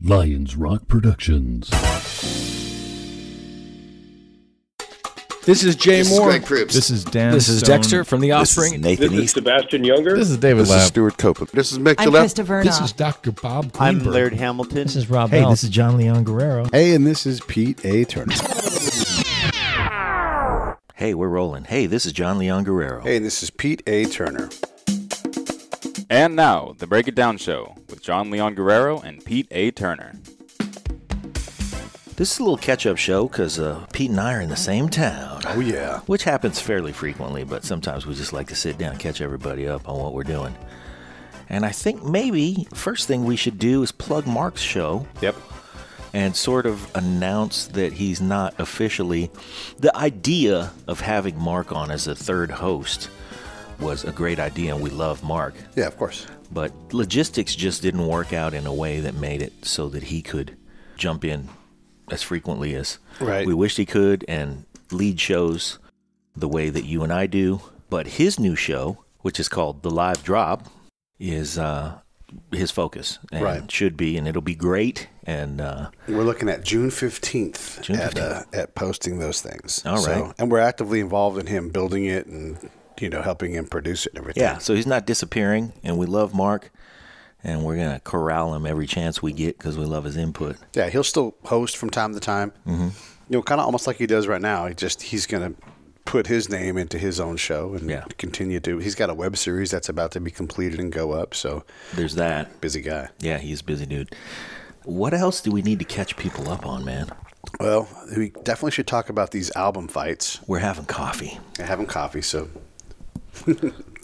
Lions Rock Productions. This is Jay Moore. Greg Proops. This is Dan This is Stone. Dexter from The Offspring. This is Nathan This is East. Sebastian Younger. This is David This Lapp. is Stuart Copeland. This is Mick I'm Gillette. Christopher This Knopf. is Dr. Bob I'm Greenberg. Laird Hamilton. This is Rob Hey, Bell. this is John Leon Guerrero. Hey, and this is Pete A. Turner. Hey, we're rolling. Hey, this is John Leon Guerrero. Hey, and this is Pete A. Turner. And now, the Break It Down Show with John Leon Guerrero and Pete A. Turner. This is a little catch-up show because Pete and I are in the same town. Oh, yeah. Which happens fairly frequently, but sometimes we just like to sit down and catch everybody up on what we're doing. And I think maybe first thing we should do is plug Mark's show. Yep. And sort of announce that he's not officially... The idea of having Mark on as a third host was a great idea, and we love Mark. Yeah, of course. But logistics just didn't work out in a way that made it so that he could jump in as frequently as we wished he could and lead shows the way that you and I do. But his new show, which is called The Live Drop, is his focus and should be, and it'll be great. And we're looking at June 15th, at posting those things. All right. And we're actively involved in him building it and, helping him produce it and everything. Yeah, so he's not disappearing, and we love Mark. And we're going to corral him every chance we get because we love his input. Yeah, he'll still host from time to time. Mm-hmm. Kind of almost like he does right now. He's going to put his name into his own show and continue to. He's got a web series that's about to be completed and go up. So there's that. Busy guy. Yeah, he's a busy dude. What else do we need to catch people up on, man? Well, we definitely should talk about these album fights. We're having coffee. So...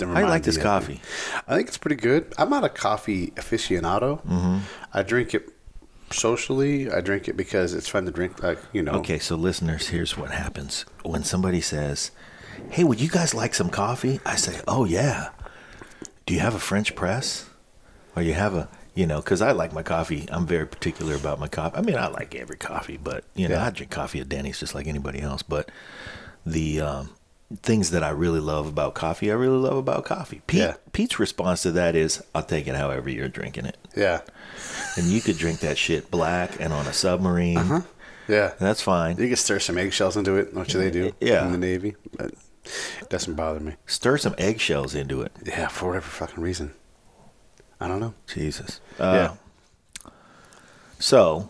I like this coffee. I think it's pretty good. I'm not a coffee aficionado. Mm-hmm. I drink it socially. I drink it because it's fun to drink. Okay, so listeners, here's what happens when somebody says, "Hey, would you guys like some coffee?" I say, "Oh yeah." Do you have a French press, or you have a because I like my coffee. I'm very particular about my coffee. I mean, I like every coffee, but I drink coffee at Denny's just like anybody else. But the things that I really love about coffee, I really love about coffee. Pete's response to that is, I'll take it however you're drinking it. Yeah. And you could drink that shit black and on a submarine. Uh-huh. Yeah. That's fine. You can stir some eggshells into it, which they do in the Navy. But it doesn't bother me. Stir some eggshells into it. Yeah, for whatever fucking reason. I don't know. Jesus. So,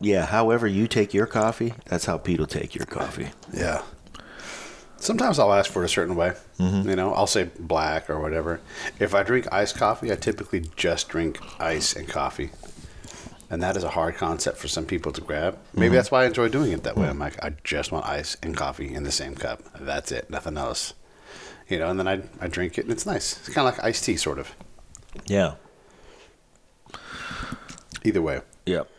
however you take your coffee, that's how Pete will take your coffee. Yeah. Sometimes I'll ask for it a certain way. Mm-hmm. I'll say black or whatever. If I drink iced coffee, I typically just drink ice and coffee. And that is a hard concept for some people to grab. Maybe that's why I enjoy doing it that way. I'm like, I just want ice and coffee in the same cup. That's it. Nothing else. And then I drink it, and it's nice. It's kind of like iced tea, sort of. Yeah. Either way. Yep.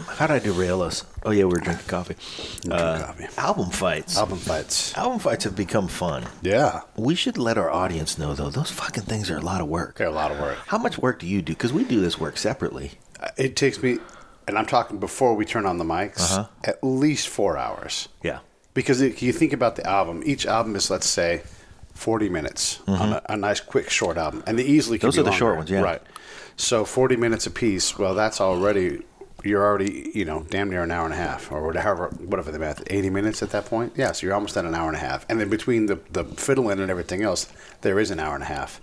How did I derail us? Oh, yeah, we're drinking coffee. Album fights. Album fights have become fun. Yeah. We should let our audience know, though, those fucking things are a lot of work. They're a lot of work. How much work do you do? Because we do this work separately. It takes me, and I'm talking before we turn on the mics, at least 4 hours. Yeah. Because you think about the album. Each album is, let's say, 40 minutes on a nice, quick, short album. And they easily can be longer. Those are the short ones, yeah. Right. So 40 minutes a piece, well, that's already... You're already, damn near an hour and a half, or whatever the math, 80 minutes at that point. Yeah, so you're almost at an hour and a half. And then between the fiddle in and everything else, there is an hour and a half.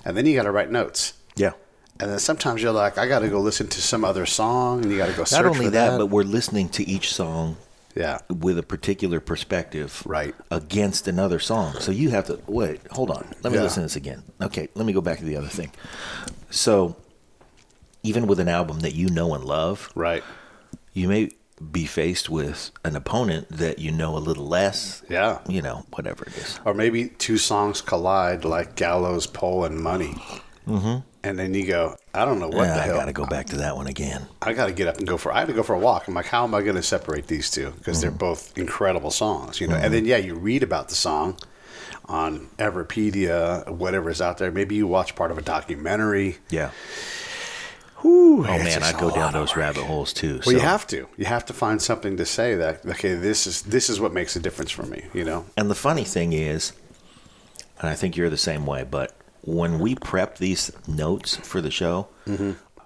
And then you got to write notes. Yeah. And then sometimes you're like, I got to go listen to some other song, and you got to go search for that. Not only that, but we're listening to each song with a particular perspective against another song. So you have to, wait, hold on. Let me listen to this again. Okay, let me go back to the other thing. So... Even with an album that you know and love, you may be faced with an opponent that you know a little less. Yeah. Whatever it is. Or maybe two songs collide like Gallows, Pole, and Money. Mm-hmm. And then you go, I don't know what the hell. I got to go back to that one again. I got to get up and I had to go for a walk. I'm like, how am I going to separate these two? Because they're both incredible songs, And then, you read about the song on Everpedia, whatever's out there. Maybe you watch part of a documentary. Yeah. Whew, man, I go down those rabbit holes too. Well, so. You have to. You have to find something to say that, okay, this is what makes a difference for me, And the funny thing is, and I think you're the same way, but when we prep these notes for the show,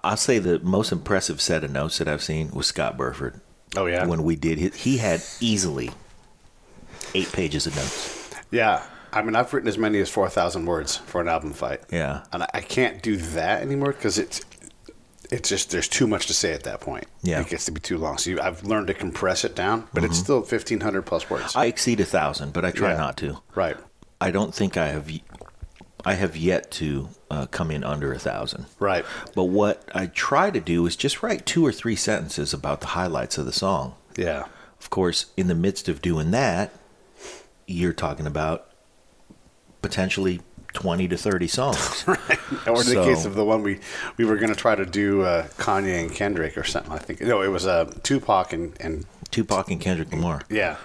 I'll say the most impressive set of notes that I've seen was Scott Burford. Oh, yeah? When we did he had easily 8 pages of notes. Yeah. I mean, I've written as many as 4,000 words for an album fight. Yeah. And I can't do that anymore because it's just, there's too much to say at that point. Yeah. It gets to be too long. So I've learned to compress it down, but it's still 1,500 plus words. I exceed 1,000, but I try not to. Right. I don't think I have yet to come in under 1,000. Right. But what I try to do is just write 2 or 3 sentences about the highlights of the song. Yeah. Of course, in the midst of doing that, you're talking about potentially 20 to 30 songs. Right. Or in the case of the one we were going to try to do Kanye and Kendrick or something, I think. No, it was Tupac and Tupac and Kendrick Lamar. Yeah.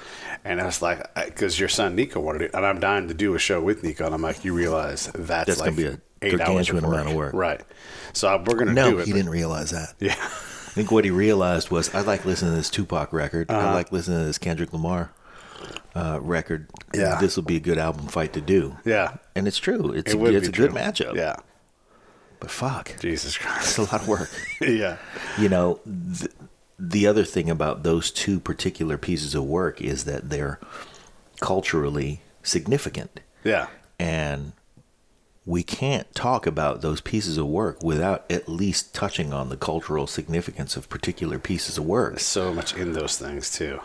And I was like, because your son Nico wanted it, and I'm dying to do a show with Nico, and I'm like, you realize that's like going to be a 8 hours gargantuan amount of work. Right. So we're going to No, do it. he didn't realize that. Yeah. I think what he realized was, I like listening to this Tupac record. I like listening to this Kendrick Lamar record. Yeah. This will be a good album fight to do. Yeah. And it's true. It's It would a be good true. matchup. Yeah. But fuck, Jesus Christ. it's a lot of work. Yeah. You know, the other thing about those 2 particular pieces of work is that they're culturally significant. Yeah. And we can't talk about those pieces of work without at least touching on the cultural significance of particular pieces of work. There's so much in those things, too.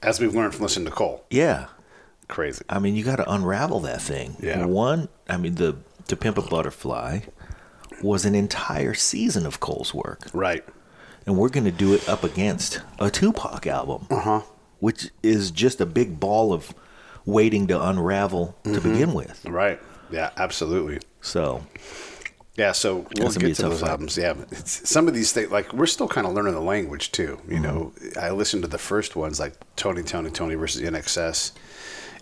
As we've learned from listening to Cole. Yeah. Crazy. I mean, you got to unravel that thing. Yeah. The To Pimp a Butterfly was an entire season of Cole's work. Right. And we're going to do it up against a Tupac album. Which is just a big ball of waiting to unravel to begin with. Right. Yeah, absolutely. So, yeah, so we'll gonna be get a to tough those fight. albums. Yeah, some of these things, like, we're still kind of learning the language, too. You know, I listened to the first ones, like Tony versus NXS.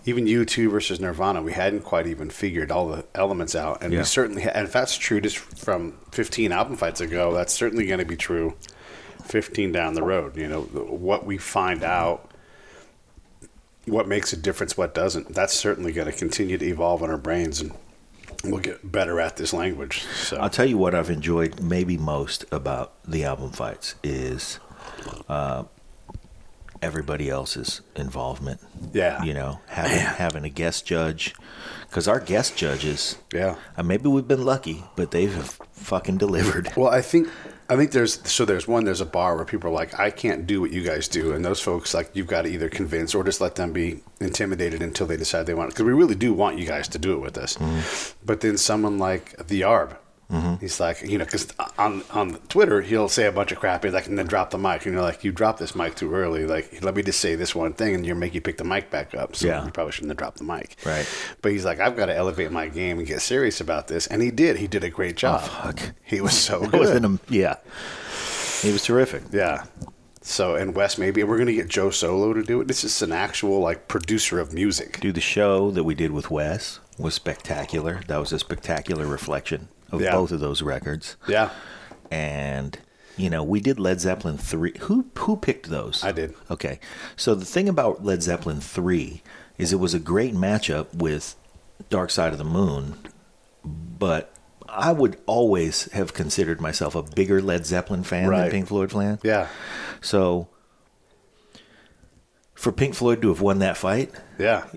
Even U2 versus Nirvana, we hadn't quite even figured all the elements out. And we certainly, and if that's true just from 15 album fights ago, that's certainly going to be true 15 down the road. You know, what we find out, what makes a difference, what doesn't, that's certainly going to continue to evolve in our brains, and we'll get better at this language. So I'll tell you what I've enjoyed maybe most about the album fights is everybody else's involvement. Yeah. You know, having a guest judge. Because our guest judges, maybe we've been lucky, but they've fucking delivered. Well, I think there's a bar where people are like, I can't do what you guys do, and those folks, like, you've got to either convince or just let them be intimidated until they decide they want it, because we really do want you guys to do it with us. But then someone like the Arb, he's like, you know, because on Twitter he'll say a bunch of crap, like, and then drop the mic, and you're like, you dropped this mic too early, like, let me just say this one thing, and you'll make you pick the mic back up, so you probably shouldn't have dropped the mic. Right. But he's like, I've got to elevate my game and get serious about this, and he did a great job. Oh, fuck. He was so good. He was terrific. Yeah. So, and Wes, maybe we're going to get Joe Solo to do it. This is an actual, like, producer of music. Dude, the show that we did with Wes was spectacular. That was a spectacular reflection of both of those records. Yeah. And, you know, we did Led Zeppelin 3. Who picked those? I did. Okay. So the thing about Led Zeppelin 3 is it was a great matchup with Dark Side of the Moon, but I would always have considered myself a bigger Led Zeppelin fan than Pink Floyd fan. Yeah. So for Pink Floyd to have won that fight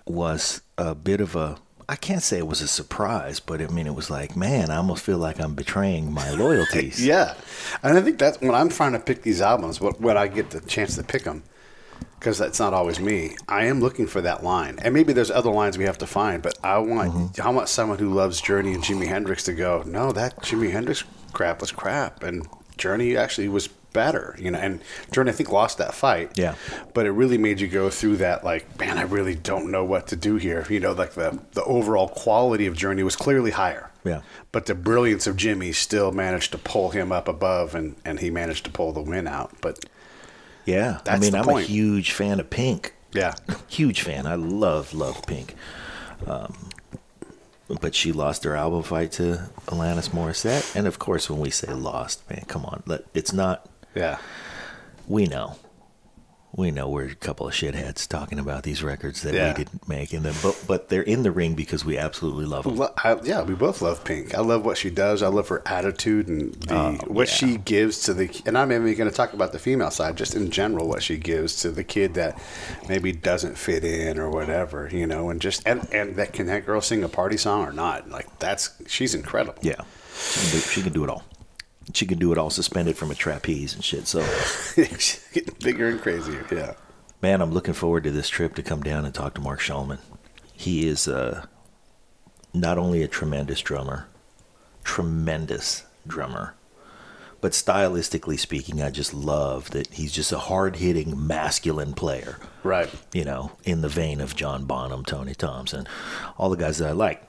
was a bit of a, I can't say it was a surprise, but I mean, it was like, man, I almost feel like I'm betraying my loyalties. Yeah. And I think that's when I'm trying to pick these albums, when I get the chance to pick them, because that's not always me, I am looking for that line. And maybe there's other lines we have to find, but I want someone who loves Journey and Jimi Hendrix to go, no, that Jimi Hendrix crap was crap, and Journey actually was better, you know. And Journey, I think, lost that fight. Yeah. But it really made you go through that, like, man, I really don't know what to do here. You know, like the overall quality of Journey was clearly higher. Yeah. But the brilliance of Jimmy still managed to pull him up above, and he managed to pull the win out. But yeah, that's the I'm point. a huge fan of Pink. Yeah. Huge fan. I love Pink. But she lost her album fight to Alanis Morissette. And of course, when we say lost, man, come on. It's not. Yeah. We know. we know we're a couple of shitheads talking about these records that Yeah. we didn't make, and but they're in the ring because we absolutely love them. Yeah, we both love Pink. I love what she does. I love her attitude and what she gives to the. And I'm even going to talk about the female side, just in general, what she gives to the kid that maybe doesn't fit in or whatever, and that can that girl sing a party song or not? Like she's incredible. Yeah, she can do it all. She can do it all suspended from a trapeze and shit. So, She's getting bigger and crazier. Yeah. man, I'm looking forward to this trip to come down and talk to Mark Shulman. He is not only a tremendous drummer, but stylistically speaking, I just love that he's just a hard-hitting, masculine player. Right. In the vein of John Bonham, Tony Thompson, all the guys that I like.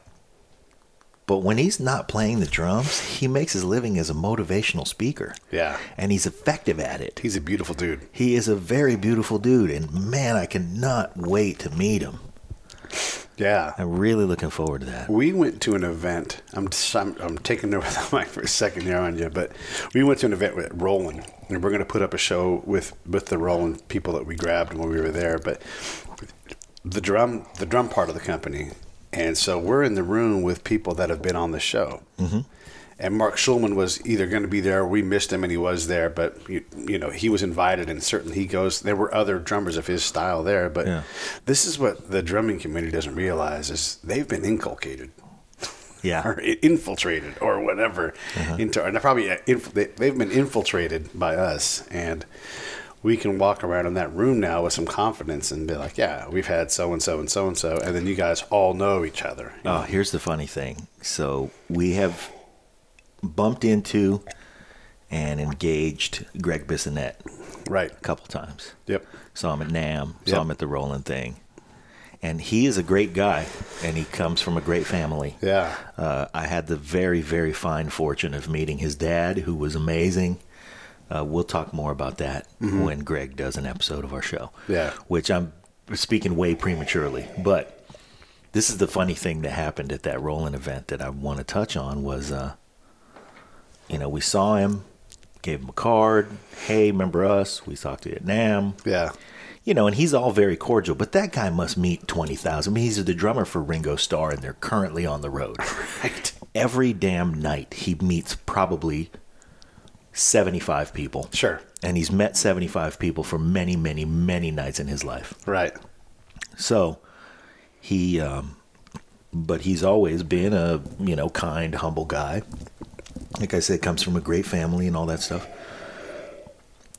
But when he's not playing the drums, he makes his living as a motivational speaker. Yeah. And he's effective at it. He's a beautiful dude. He is a very beautiful dude. And man, I cannot wait to meet him. Yeah. I'm really looking forward to that. We went to an event. I'm taking over the mic for a second here on you, but we went to an event with Roland, and we're going to put up a show with the Roland people that we grabbed when we were there. But the drum part of the company, and so we're in the room with people that have been on the show. Mm-hmm. And Mark Shulman was either going to be there, or we missed him, and he was there. But he was invited, and certainly he goes. There were other drummers of his style there, but This is what the drumming community doesn't realize: is they've been inculcated, or infiltrated, or whatever, into. And they've been infiltrated by us, and we can walk around in that room now with some confidence and be like, "Yeah, we've had so and so and so and so," and then you guys all know each other. Oh, here's the funny thing. So we have bumped into and engaged Greg Bissonette right a couple times. Yep. Saw him at NAMM, saw him at the Roland thing. And he is a great guy, and he comes from a great family. Yeah. I had the very, very fine fortune of meeting his dad, who was amazing. We'll talk more about that when Greg does an episode of our show. Yeah. Which I'm speaking way prematurely. But this is the funny thing that happened at that Roland event that I want to touch on was, we saw him, gave him a card. Hey, remember us? We talked to you at NAMM. Yeah. And he's all very cordial, but that guy must meet 20,000. I mean, he's the drummer for Ringo Starr, and they're currently on the road. Right. Every damn night, he meets probably 75 people. Sure. And he's met 75 people for many, many, many nights in his life. Right. So, but he's always been a, kind, humble guy. Like I said, comes from a great family and all that stuff.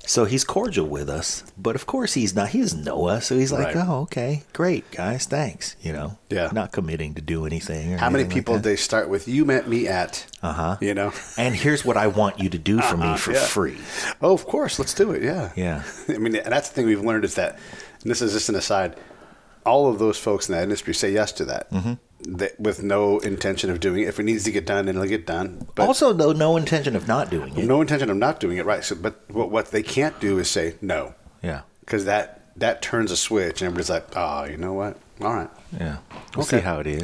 So he's cordial with us, but of course he's not. He doesn't know us, so he's like, Right. "Oh, okay, great, guys, thanks." Yeah. Not committing to do anything. Or How many anything people like they start with? You met me at. And here's what I want you to do for me for free. Oh, of course, let's do it. Yeah. Yeah. I mean, and that's the thing we've learned is that, and this is just an aside, all of those folks in that industry say yes to that, with no intention of doing it. If it needs to get done, it'll get done. But Also, though, no intention of not doing it. no intention of not doing it, right? So, but what they can't do is say no, Yeah. because that turns a switch, and everybody's like, "Oh, you know what? All right." Yeah. We'll Okay. see how it is.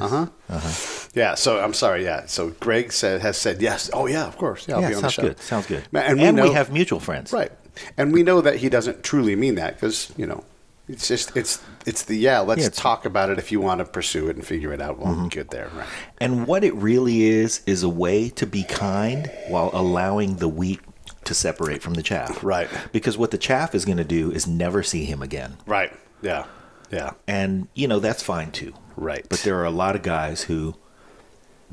Yeah. So I'm sorry. Yeah. So Greg has said yes. Oh yeah, of course. Yeah, I'll Yeah, be on the sounds show. good. Sounds good. And And we we know- have mutual friends. Right. And we know that he doesn't truly mean that because, it's just, let's talk about it if you want to pursue it and figure it out. We'll get there. Right. And what it really is a way to be kind while allowing the wheat to separate from the chaff. Right. Because what the chaff is going to do is never see him again. Right. Yeah. Yeah. And, that's fine too. Right. But there are a lot of guys who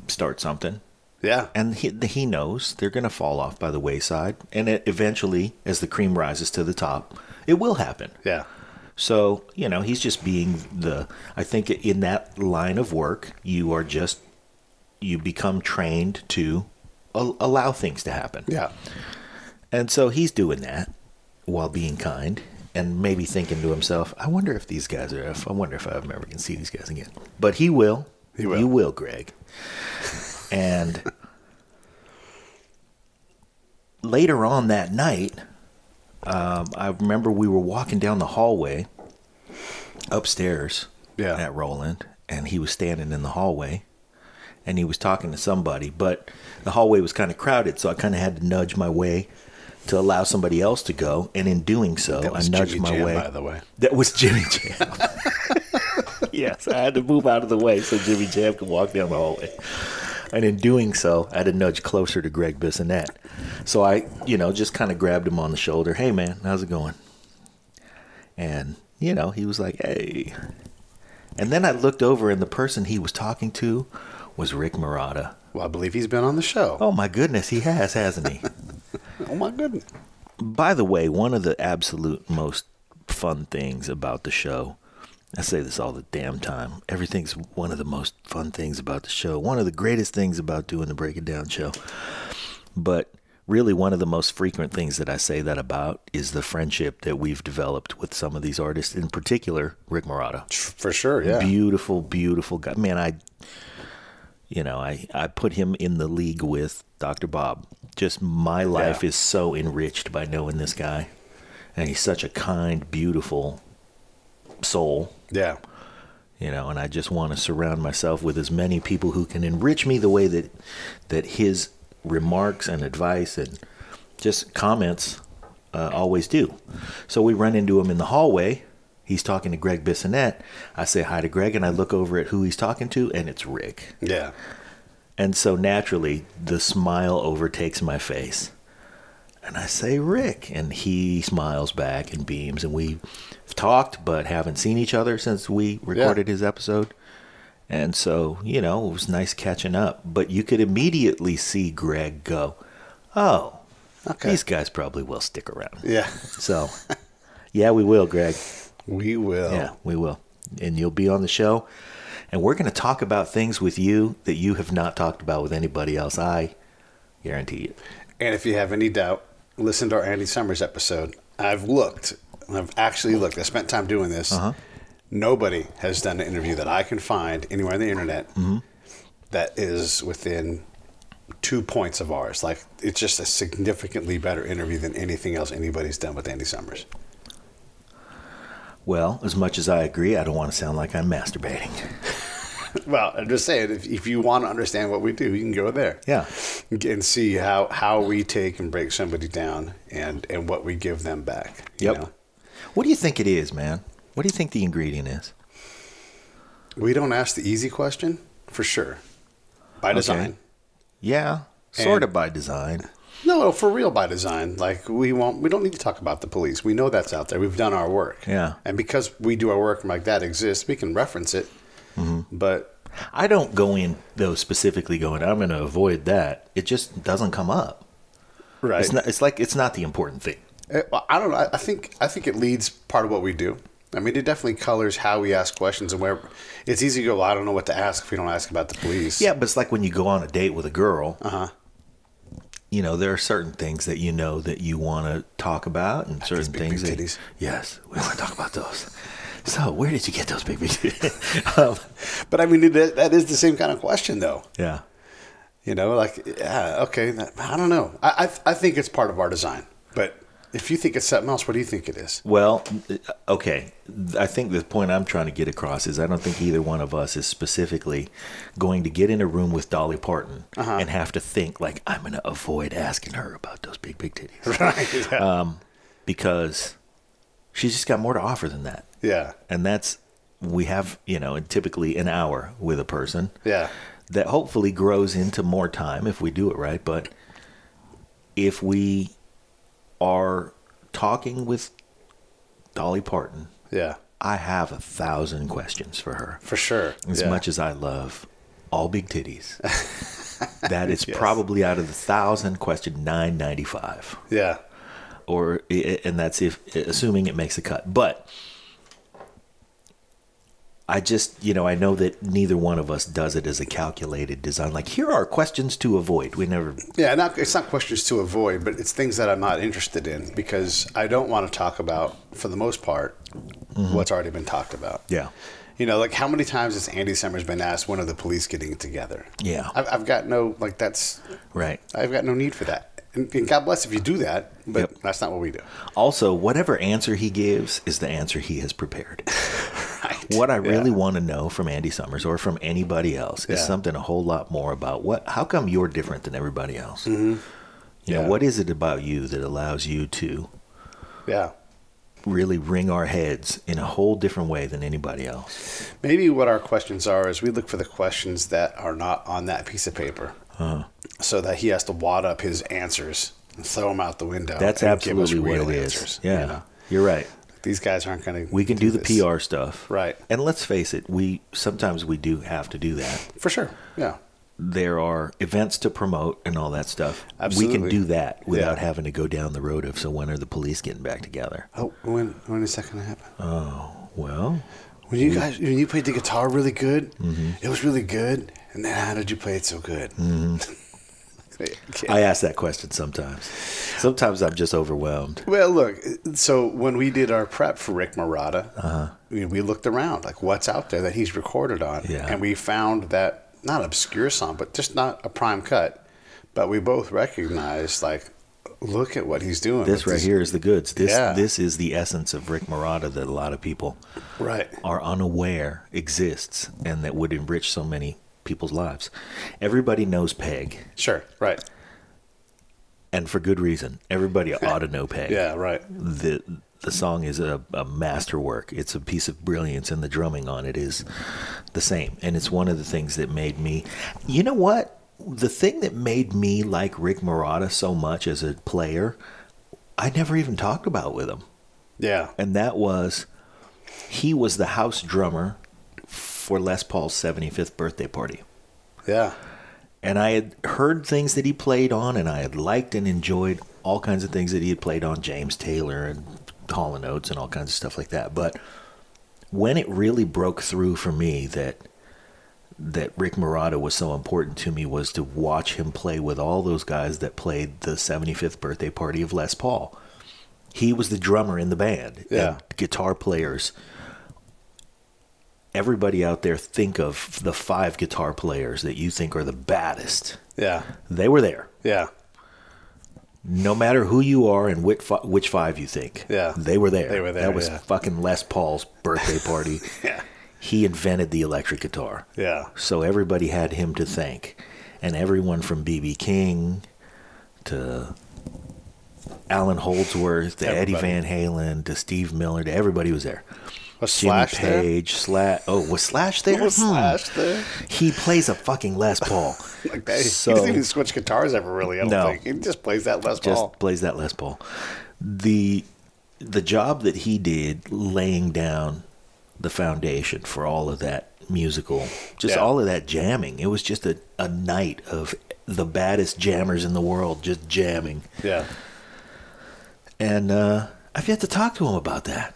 start something, Yeah. and he knows they're going to fall off by the wayside. And eventually, as the cream rises to the top, it will happen. Yeah. So, he's just being I think in that line of work, you become trained to allow things to happen. Yeah. And so he's doing that while being kind and maybe thinking to himself, I wonder if these guys I wonder if I ever can see these guys again. But he will. He will. You will, Greg. And later on that night, I remember we were walking down the hallway upstairs at Roland, and he was standing in the hallway, and he was talking to somebody, but the hallway was kind of crowded, so I kind of had to nudge my way to allow somebody else to go, and in doing so, That was I nudged Jimmy my Jam, way. by the way. That was Jimmy Jam. Yes, I had to move out of the way so Jimmy Jam could walk down the hallway. And in doing so, I had to nudge closer to Greg Bissonette. So I, just kind of grabbed him on the shoulder. Hey, man, how's it going? And, he was like, hey. And then I looked over, and the person he was talking to was Rick Marotta. Well, I believe he's been on the show. Oh, my goodness, he has, hasn't he? Oh, my goodness. By the way, one of the absolute most fun things about the show, I say this all the damn time, everything's one of the most fun things about the show, one of the greatest things about doing the Break It Down show. But really one of the most frequent things that I say that about is the friendship that we've developed with some of these artists, in particular, Rick Marotta. For sure, yeah. Beautiful, beautiful guy. Man, I put him in the league with Dr. Bob. Just my life is so enriched by knowing this guy. And he's such a kind, beautiful soul. Yeah. And I just want to surround myself with as many people who can enrich me the way that his remarks and advice and just comments always do. So we run into him in the hallway. He's talking to Greg Bissonette. I say hi to Greg, and I look over at who he's talking to, and it's Rick. Yeah. And so naturally, the smile overtakes my face. And I say, Rick. And he smiles back and beams. And we've talked, but haven't seen each other since we recorded his episode. And so, it was nice catching up. But you could immediately see Greg go, oh, okay, these guys probably will stick around. Yeah. So, yeah, we will, Greg. We will. Yeah, we will. And you'll be on the show. And we're going to talk about things with you that you have not talked about with anybody else. I guarantee you. And if you have any doubt, listen to our Andy Summers episode. I've actually looked. I spent time doing this. Uh-huh. Nobody has done an interview that I can find anywhere on the internet that is within 2 points of ours. Like, it's just a significantly better interview than anything else anybody's done with Andy Summers. Well, as much as I agree, I don't want to sound like I'm masturbating. Well, I'm just saying, if you want to understand what we do, you can go there. Yeah. And see how we take and break somebody down and what we give them back. Yep. What do you think it is, man? What do you think the ingredient is? We don't ask the easy question, for sure. By design. Yeah, sort of by design. No, for real by design. Like, we don't need to talk about the police. We know that's out there. We've done our work. Yeah. And because we do our work and like that exists, we can reference it. Mm-hmm. But I don't go in, though, specifically going, I'm going to avoid that. It just doesn't come up. Right. It's not the important thing. I don't know. I think it leads part of what we do. I mean, it definitely colors how we ask questions and where it's easy to go, well, I don't know what to ask if we don't ask about the police. Yeah, but it's like when you go on a date with a girl. Uh-huh. There are certain things that that you want to talk about, and certain things big titties. Yes, we want to talk about those. So, where did you get those big titties? But I mean, that is the same kind of question, though. Yeah. Okay, I don't know. I think it's part of our design, but if you think it's something else, what do you think it is? Well, okay. I think the point I'm trying to get across is I don't think either one of us is specifically going to get in a room with Dolly Parton and have to think like, I'm going to avoid asking her about those big titties. Right. Yeah. Because she's just got more to offer than that. Yeah. And we have, typically an hour with a person. Yeah. That hopefully grows into more time if we do it right. But if we are talking with Dolly Parton, I have 1,000 questions for her. For sure. As much as I love all big titties, that is probably out of the 1,000 question 995. Yeah. And that's assuming it makes a cut. But I just, I know that neither one of us does it as a calculated design. Like, here are questions to avoid. We never. Yeah, it's not questions to avoid, but it's things that I'm not interested in because I don't want to talk about, for the most part, what's already been talked about. Yeah. Like, how many times has Andy Summers been asked, when are the police getting it together? Yeah. I've got no, that's. Right. I've got no need for that. And God bless if you do that, but that's not what we do. Also, whatever answer he gives is the answer he has prepared. Right. What I really want to know from Andy Summers or from anybody else is something a whole lot more about how come you're different than everybody else? Mm-hmm. You know, what is it about you that allows you to really ring our heads in a whole different way than anybody else? Maybe what our questions are is we look for the questions that are not on that piece of paper, so that he has to wad up his answers and throw them out the window. That's and absolutely give us what real it answers, is. Yeah, you know? You're right. These guys aren't going to. We can do the this. PR stuff, right? And let's face it, sometimes we do have to do that for sure. Yeah. There are events to promote and all that stuff. Absolutely. We can do that without having to go down the road of, so when are the police getting back together? Oh, when is that going to happen? Oh, well. When you played the guitar really good, it was really good. And then how did you play it so good? I ask that question sometimes. Sometimes I'm just overwhelmed. Well, look, so when we did our prep for Rick Marotta, we looked around, like what's out there that he's recorded on. Yeah. And we found that, not an obscure song, but just not a prime cut. But we both recognized, like, look at what he's doing. This right here is the goods. This is the essence of Rick Marotta that a lot of people are unaware exists and that would enrich so many people's lives. Everybody knows Peg. Sure, right. And for good reason. Everybody ought to know Peg. Yeah, right. The song is a masterwork. It's a piece of brilliance, and the drumming on it is the same. And it's one of the things that made me... You know what? The thing that made me like Rick Marotta so much as a player, I never even talked about with him. Yeah. And that was, he was the house drummer for Les Paul's 75th birthday party. Yeah. And I had heard things that he played on, and I had liked and enjoyed all kinds of things that he had played on, James Taylor and Hall & Oates and all kinds of stuff like that. But when it really broke through for me that Rick Marotta was so important to me was to watch him play with all those guys that played the 75th birthday party of Les Paul. He was the drummer in the band. Yeah. And guitar players. Everybody out there, think of the 5 guitar players that you think are the baddest. Yeah. They were there. Yeah. No matter who you are and which 5 you think. Yeah. They were there. They were there, That was fucking Les Paul's birthday party. Yeah. He invented the electric guitar. Yeah. So everybody had him to thank. And everyone from B.B. King to Alan Holdsworth to Eddie Van Halen to Steve Miller to everybody was there. Was Jimmy Slash Page, there? was Slash there? Was Slash there? He plays a fucking Les Paul. Like that. He doesn't even switch guitars ever, really, I don't think. He just plays that Les Paul. Just plays that Les Paul. The job that he did laying down the foundation for all of that musical, all of that jamming. It was just a night of the baddest jammers in the world just jamming. Yeah. And I've yet to talk to him about that.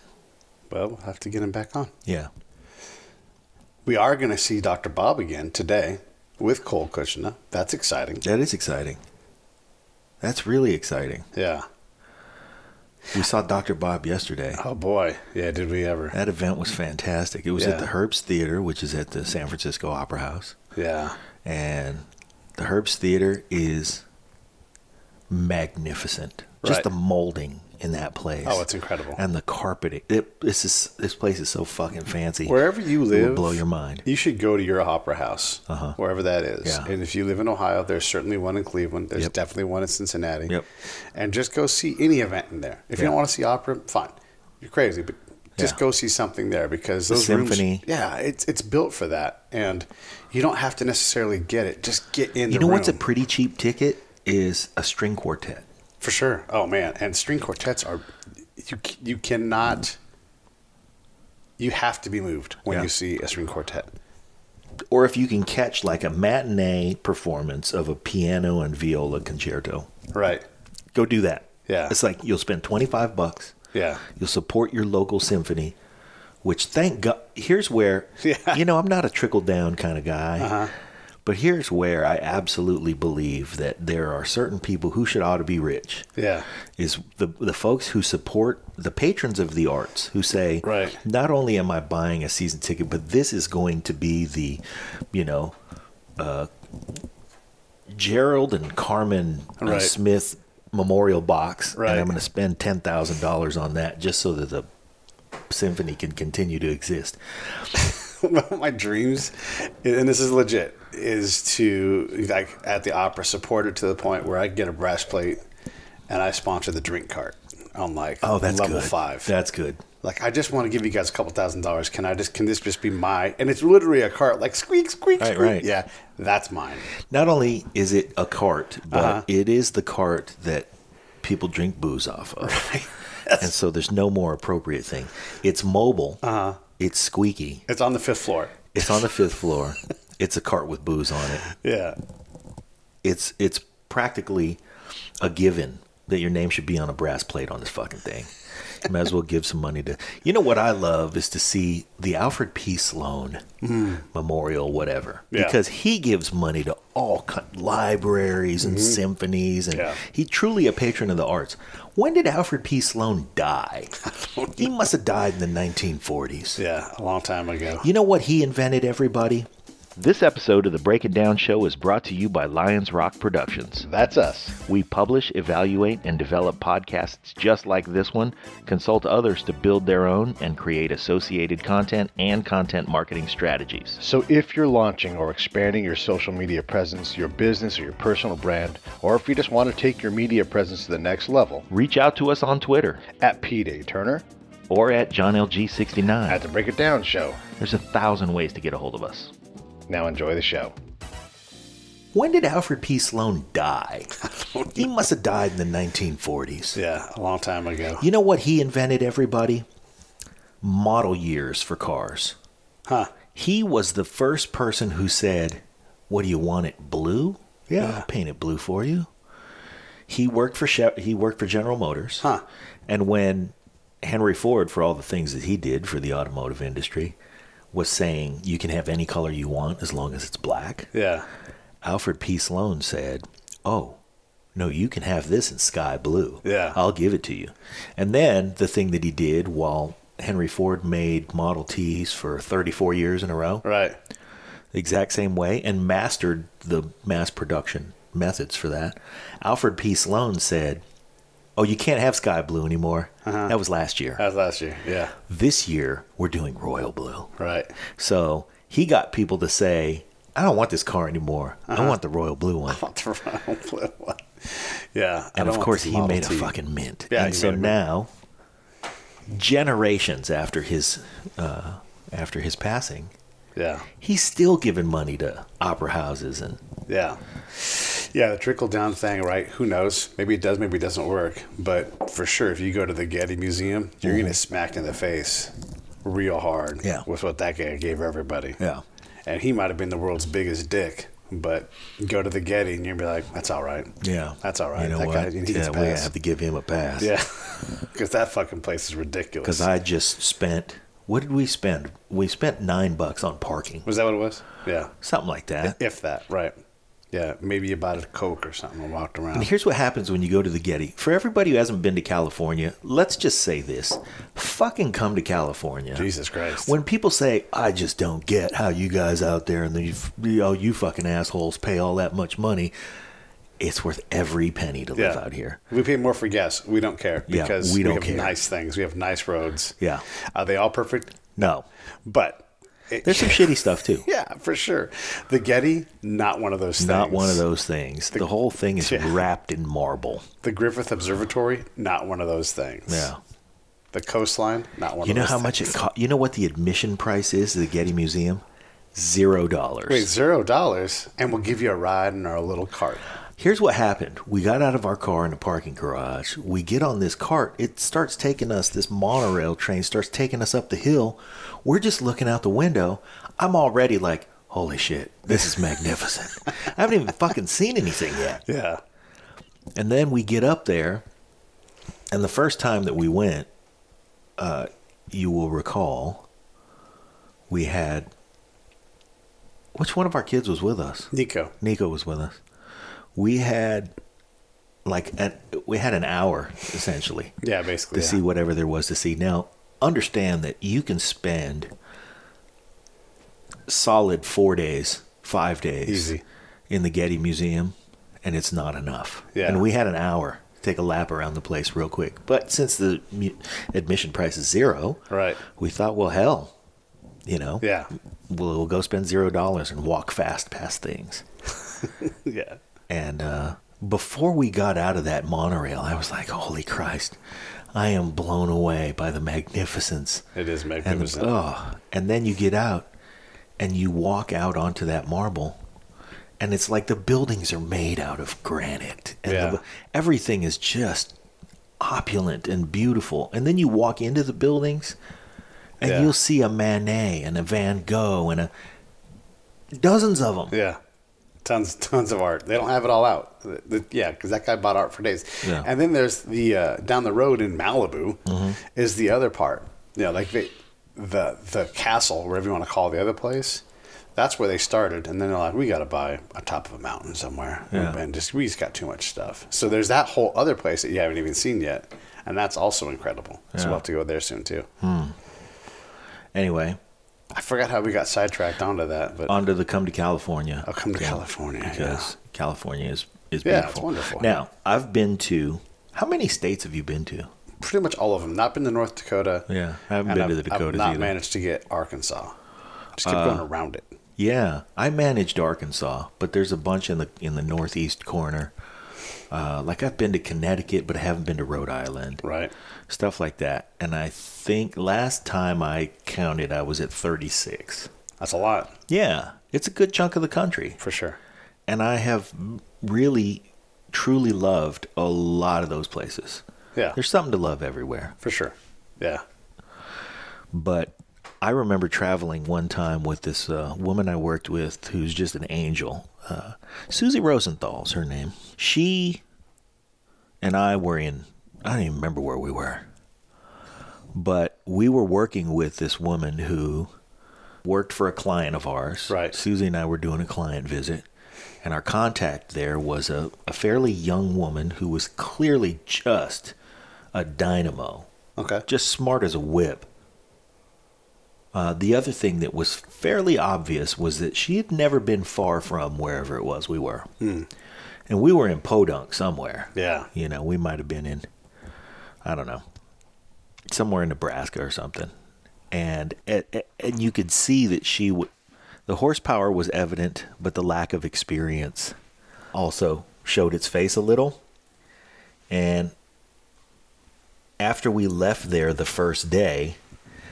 Well, we'll have to get him back on. Yeah. We are going to see Dr. Bob again today with Cole Kushner. That's exciting. That is exciting. That's really exciting. Yeah. We saw Dr. Bob yesterday. Oh, boy. Yeah, did we ever. That event was fantastic. It was at the Herbst Theater, which is at the San Francisco Opera House. Yeah. And the Herbst Theater is magnificent. Just the molding in that place. Oh, it's incredible. And the carpeting. This place is so fucking fancy. Wherever you live, it will blow your mind. You should go to your opera house, wherever that is. Yeah. And if you live in Ohio, there's certainly one in Cleveland. There's definitely one in Cincinnati. Yep. And just go see any event in there. If you don't want to see opera, fine. You're crazy, but just go see something there because those symphony. Rooms, it's built for that. And you don't have to necessarily get it. Just get in the room. You know what's a pretty cheap ticket is a string quartet. For sure. Oh, man. And string quartets are... You cannot... You have to be moved when you see a string quartet. Or if you can catch like a matinee performance of a piano and viola concerto. Right. Go do that. Yeah. It's like you'll spend $25. Yeah. You'll support your local symphony, which thank God... Here's where... I'm not a trickle-down kind of guy. But here's where I absolutely believe that there are certain people who ought to be rich. Yeah. Is the folks who support the patrons of the arts who say, not only am I buying a season ticket, but this is going to be the, Gerald and Carmen Smith memorial box. And I'm going to spend $10,000 on that just so that the symphony can continue to exist. one of my dreams, and this is legit, is to, like, at the opera, support it to the point where I get a brass plate and I sponsor the drink cart on, like, that's level good. 5. That's good. Like, I just want to give you guys a couple $1,000s. Can this just be my, and it's literally a cart, like, squeak, squeak, Right, squeak. right. Yeah, that's mine. Not only is it a cart, but it is the cart that people drink booze off of. Right. And so there's no more appropriate thing. It's mobile. It's squeaky. It's on the 5th floor. It's on the 5th floor. It's a cart with booze on it. Yeah. It's practically a given that your name should be on a brass plate on this fucking thing. You might as well give some money to... You know what I love is to see the Alfred P. Sloan Memorial, whatever. Yeah. Because he gives money to all libraries and symphonies, and he's truly a patron of the arts. When did Alfred P. Sloan die? He must have died in the 1940s. Yeah, a long time ago. You know what he invented, everybody? This episode of the Break It Down Show is brought to you by Lions Rock Productions. That's us. We publish, evaluate, and develop podcasts just like this one, consult others to build their own, and create associated content and content marketing strategies. So if you're launching or expanding your social media presence, your business, or your personal brand, or if you just want to take your media presence to the next level, Reach out to us on Twitter at P. Turner, or at JohnLG69. at the Break It Down Show. There's 1,000 ways to get a hold of us. Now enjoy the show. When did Alfred P. Sloan die? He must have died in the 1940s. Yeah, a long time ago. You know what he invented, everybody? Model years for cars. Huh. He was the first person who said, "What do you want it blue? Yeah, I'll paint it blue for you." He worked for General Motors. Huh. And when Henry Ford, for all the things that he did for the automotive industry, was saying you can have any color you want as long as it's black, Yeah. Alfred P. Sloan said, "Oh, no, you can have this in sky blue. Yeah. I'll give it to you." And then the thing that he did while Henry Ford made Model Ts for 34 years in a row, Right. the exact same way, and mastered the mass production methods for that, Alfred P. Sloan said, "Oh, you can't have sky blue anymore." That was last year. That was last year. Yeah. This year, we're doing royal blue. Right. So he got people to say, "I don't want this car anymore. I want the royal blue one." Yeah. And of course, he made a fucking mint. Yeah, and he so made a mint. now, generations after his passing, Yeah. he's still giving money to opera houses and Yeah. Yeah, the trickle down thing, right? Who knows? Maybe it does, maybe it doesn't work. But for sure, if you go to the Getty Museum, you're going to get smacked in the face real hard with what that guy gave everybody. Yeah. And he might have been the world's biggest dick, but go to the Getty and you'll be like, that's all right. Yeah. That's all right. You know that what? guy, he gets Yeah, a we pass. have to give him a pass. Yeah. Because that fucking place is ridiculous. Because I just spent, what did we spend? We spent $9 on parking. Was that what it was? Yeah. Something like that. If that, right. Yeah, maybe you bought a Coke or something and walked around. And here's what happens when you go to the Getty. For everybody who hasn't been to California, let's just say this. Fucking come to California. Jesus Christ. When people say, "I just don't get how you guys out there and you fucking assholes pay all that much money," it's worth every penny to live out here. We pay more for gas. We don't care because we don't have care. nice things. We have nice roads. Yeah. Are they all perfect? No. But There's some shitty stuff too. Yeah, for sure. The Getty, not one of those things. Not one of those things. The whole thing is wrapped in marble. The Griffith Observatory, not one of those things. Yeah. The coastline, not one of those things. You know how much it costs? You know what the admission price is to the Getty Museum? $0. Wait, $0, and we'll give you a ride in our little cart. Here's what happened. We got out of our car in the parking garage. We get on this cart. It starts taking us, this monorail train starts taking us up the hill. We're just looking out the window. I'm already like, holy shit, this is magnificent. I haven't even fucking seen anything yet. Yeah. And then we get up there, and the first time that we went, you will recall, we had, which one of our kids was with us? Nico. Nico was with us. We had an hour essentially. Yeah, basically. To see whatever there was to see. Now, understand that you can spend solid 4 days, 5 days Easy. in the Getty Museum, and it's not enough. Yeah. And we had an hour to take a lap around the place real quick. But since the admission price is $0, Right. we thought, well, hell, You know? Yeah. We'll go spend $0 and walk fast past things. Yeah. And before we got out of that monorail, I was like, holy Christ, I am blown away by the magnificence. It is magnificent. And then you get out and you walk out onto that marble, and it's like the buildings are made out of granite. And everything is just opulent and beautiful. And then you walk into the buildings, and you'll see a Manet and a Van Gogh and dozens of them. Yeah. Tons of art. They don't have it all out. Because that guy bought art for days. Yeah. And then there's the down the road in Malibu is the other part. Like the castle, whatever you want to call the other place. That's where they started, and then they're like, we got to buy on top of a mountain somewhere, and we just got too much stuff. So there's that whole other place that you haven't even seen yet, and that's also incredible. So we'll have to go there soon too. Anyway, I forgot how we got sidetracked onto that, but onto the Come to California. I'll come to California because California is beautiful. Yeah, it's wonderful. Now, I've been to, how many states have you been to? Pretty much all of them. Not been to North Dakota. Yeah, I haven't been to the Dakotas I've not either. managed to get Arkansas. Just keep going around it. Yeah, I managed Arkansas, but there's a bunch in the northeast corner. Like I've been to Connecticut, but I haven't been to Rhode Island. Right. Stuff like that. And I think last time I counted, I was at 36. That's a lot. Yeah, it's a good chunk of the country. For sure. And I have really, truly loved a lot of those places. Yeah. There's something to love everywhere. For sure. Yeah. But I remember traveling one time with this woman I worked with who's just an angel. Susie Rosenthal's her name. She and I were in, I don't even remember where we were. But we were working with this woman who worked for a client of ours. Right. Susie and I were doing a client visit. And our contact there was a fairly young woman who was clearly just a dynamo. Okay. Just smart as a whip. The other thing that was fairly obvious was that she had never been far from wherever it was we were. And we were in Podunk somewhere. Yeah. We might have been in, I don't know, somewhere in Nebraska or something. And you could see that the horsepower was evident, but the lack of experience also showed its face a little. And after we left there the first day,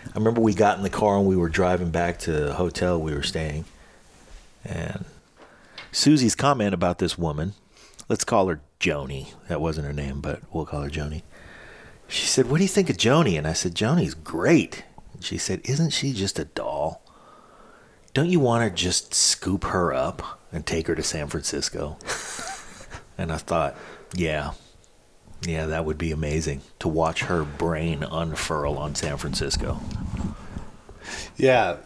I remember we got in the car and we were driving back to the hotel we were staying. And Susie's comment about this woman, let's call her Joni. That wasn't her name, but we'll call her Joni. She said, what do you think of Joni? And I said, Joni's great. And she said, isn't she just a doll? Don't you want to just scoop her up and take her to San Francisco? And I thought, yeah, that would be amazing to watch her brain unfurl on San Francisco. Yeah,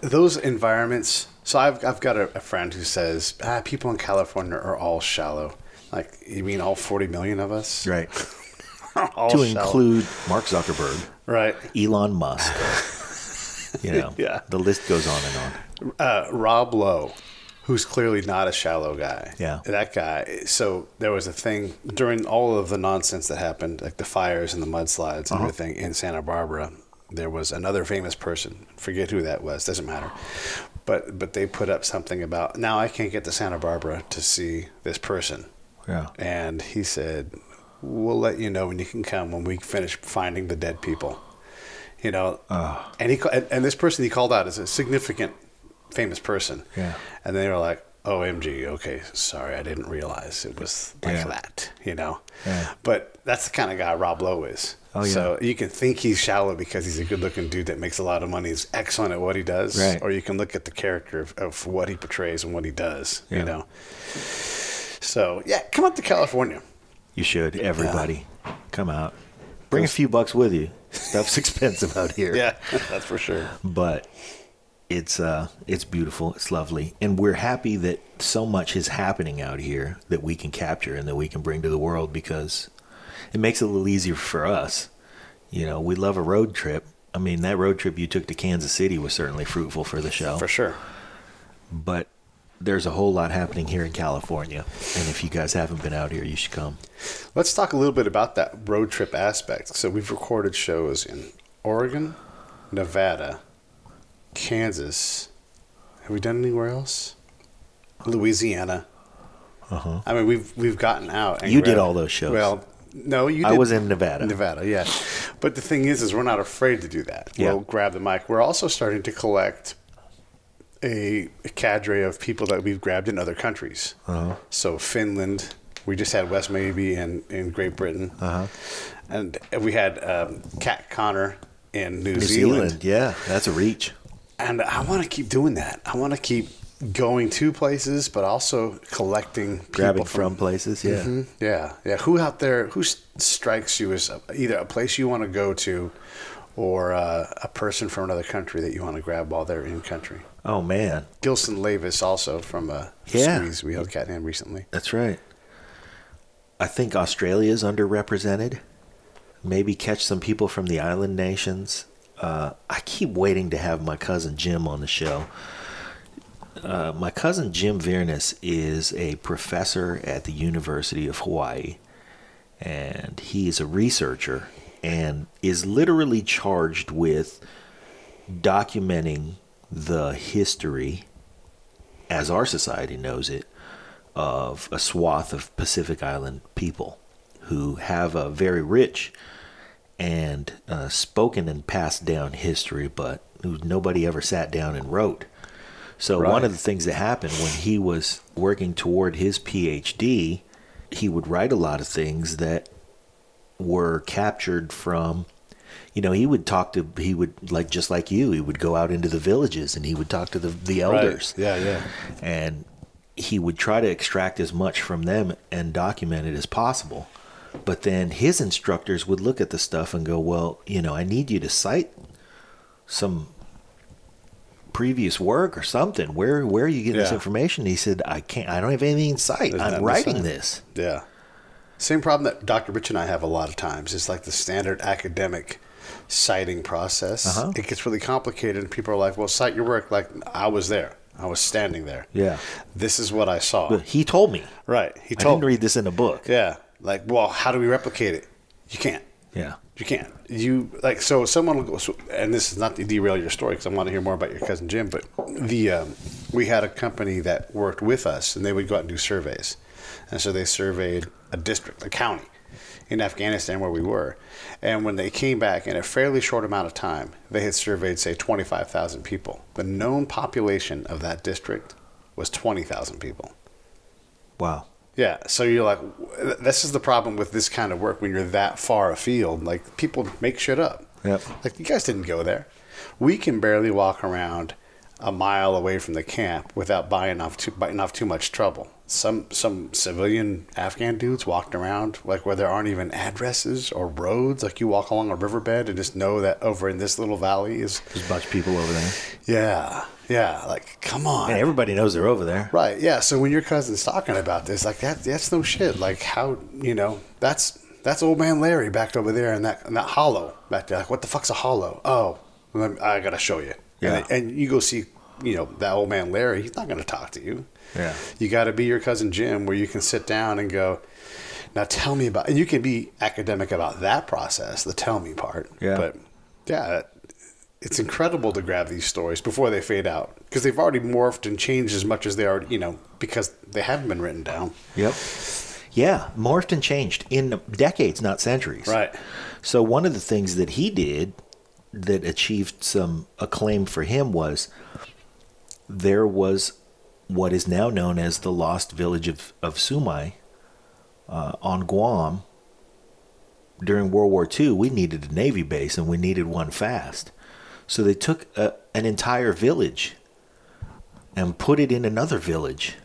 those environments. So I've got a friend who says, people in California are all shallow. Like, you mean all 40 million of us? Right. All to shallow. include Mark Zuckerberg, Right. Elon Musk. Yeah. The list goes on and on. Rob Lowe, who's clearly not a shallow guy. Yeah. That guy. So there was a thing during all of the nonsense that happened, like the fires and the mudslides and everything in Santa Barbara. There was another famous person. Forget who that was. Doesn't matter. But they put up something about, now I can't get to Santa Barbara to see this person. Yeah. And he said, we'll let you know when you can come when we finish finding the dead people. And this person he called out is a significant famous person. Yeah. And they were like, OMG, okay, sorry, I didn't realize it was like that, Yeah. But that's the kind of guy Rob Lowe is. Oh, yeah. So you can think he's shallow because he's a good-looking dude that makes a lot of money, is excellent at what he does. Right. Or you can look at the character of what he portrays and what he does, Yeah. So, yeah, come up to California. You should, everybody. Come out. Bring a few bucks with you. Stuff's expensive out here. Yeah, that's for sure. But it's beautiful. It's lovely. And we're happy that so much is happening out here that we can capture and that we can bring to the world, because it makes it a little easier for us. We love a road trip. I mean, that road trip you took to Kansas City was certainly fruitful for the show. For sure. But there's a whole lot happening here in California. And if you guys haven't been out here, you should come. Let's talk a little bit about that road trip aspect. So we've recorded shows in Oregon, Nevada, Kansas. Have we done anywhere else? Louisiana. Uh-huh. I mean, we've gotten out. And You did all those shows. Well, no, you did. I was in Nevada. Nevada, yeah. But the thing is we're not afraid to do that. Yeah. We'll grab the mic. We're also starting to collect a cadre of people that we've grabbed in other countries. Uh-huh. So Finland, we just had Wes Mabey in Great Britain. Uh-huh. And we had Kat Connor in New Zealand. Yeah, that's a reach. And I want to keep doing that. I want to keep going to places, but also collecting people Grabbing from places, yeah. Mm-hmm, yeah. Who out there, who strikes you as either a place you want to go to or a person from another country that you want to grab while they're in country? Oh, man. Gilson Lavis also from Squeeze. We held cat him recently. That's right. I think Australia's underrepresented. Maybe catch some people from the island nations. I keep waiting to have my cousin Jim on the show. My cousin Jim Viernes is a professor at the University of Hawaii, and he is a researcher and is literally charged with documenting the history, as our society knows it, of a swath of Pacific Island people who have a very rich and spoken and passed down history, but who nobody ever sat down and wrote. So Right. one of the things that happened when he was working toward his PhD, he would write a lot of things that were captured from, he would like, just like you, he would go out into the villages and he would talk to the elders. Right. Yeah. And he would try to extract as much from them and document it as possible. But then his instructors would look at the stuff and go, well, I need you to cite some previous work or something. Where are you getting this information? He said, I don't have anything in sight. There's I'm nothing writing to cite. this. Yeah. Same problem that Dr. Rich and I have a lot of times. It's like the standard academic citing process. Uh-huh. It gets really complicated and people are like, well, cite your work. Like, I was there. I was standing there. Yeah. This is what I saw. But he told me. Right. He I told didn't read this in a book. Yeah. Like, well, how do we replicate it? You can't. Yeah. You can't. So someone will go, and this is not to derail your story because I want to hear more about your cousin Jim, but we had a company that worked with us and they would go out and do surveys. And so they surveyed a district, a county in Afghanistan where we were. And when they came back in a fairly short amount of time, they had surveyed, say, 25,000 people. The known population of that district was 20,000 people. Wow. Yeah, so you're like, this is the problem with this kind of work when you're that far afield. Like, people make shit up. Yep. Like, you guys didn't go there. We can barely walk around a mile away from the camp without biting off too much trouble. Some civilian Afghan dudes walked around like where there aren't even addresses or roads. Like, you walk along a riverbed and just know that over in this little valley is... There's a bunch of people over there. Yeah, like, come on. And everybody knows they're over there. Right, yeah. So when your cousin's talking about this, like, that's no shit. Like, how, that's old man Larry back over there in that hollow back there. Like, what the fuck's a hollow? Oh, I got to show you. Yeah. And you go see, that old man Larry, he's not going to talk to you. Yeah. You got to be your cousin Jim where you can sit down and go, now tell me about, and you can be academic about that process, the tell me part. Yeah. But, yeah, it's incredible to grab these stories before they fade out because they've already morphed and changed as much as they are, because they haven't been written down. Yep. Yeah, morphed and changed in decades, not centuries. Right. So one of the things that he did that achieved some acclaim for him was there was what is now known as the lost village of Sumai on Guam. During World War II, we needed a Navy base and we needed one fast. So they took an entire village and put it in another village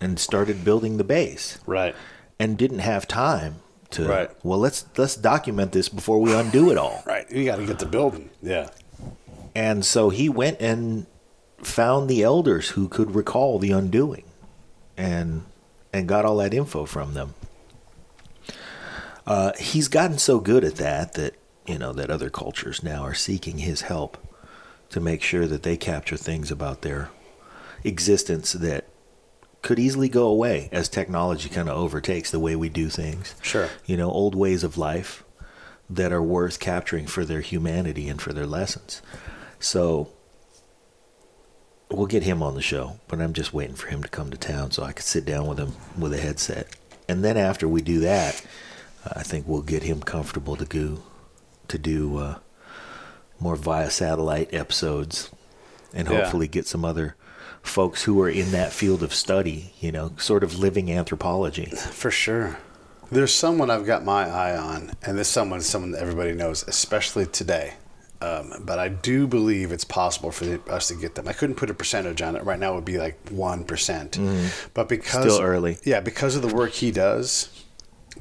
and started building the base. Right. And didn't have time to, Right. well, let's document this before we undo it all. Right. You got to get the building. Yeah. And so he went and found the elders who could recall the undoing and got all that info from them. He's gotten so good at that that other cultures now are seeking his help to make sure that they capture things about their existence that could easily go away as technology kind of overtakes the way we do things. Sure. Old ways of life that are worth capturing for their humanity and for their lessons. So we'll get him on the show, but I'm just waiting for him to come to town so I could sit down with him with a headset. And then after we do that, I think we'll get him comfortable to do more via satellite episodes, and hopefully get some other folks who are in that field of study, sort of living anthropology. For sure. There's someone I've got my eye on, and this someone that everybody knows, especially today. But I do believe it's possible for us to get them. I couldn't put a percentage on it. Right now it would be like 1%. But because... Still early. Yeah, because of the work he does,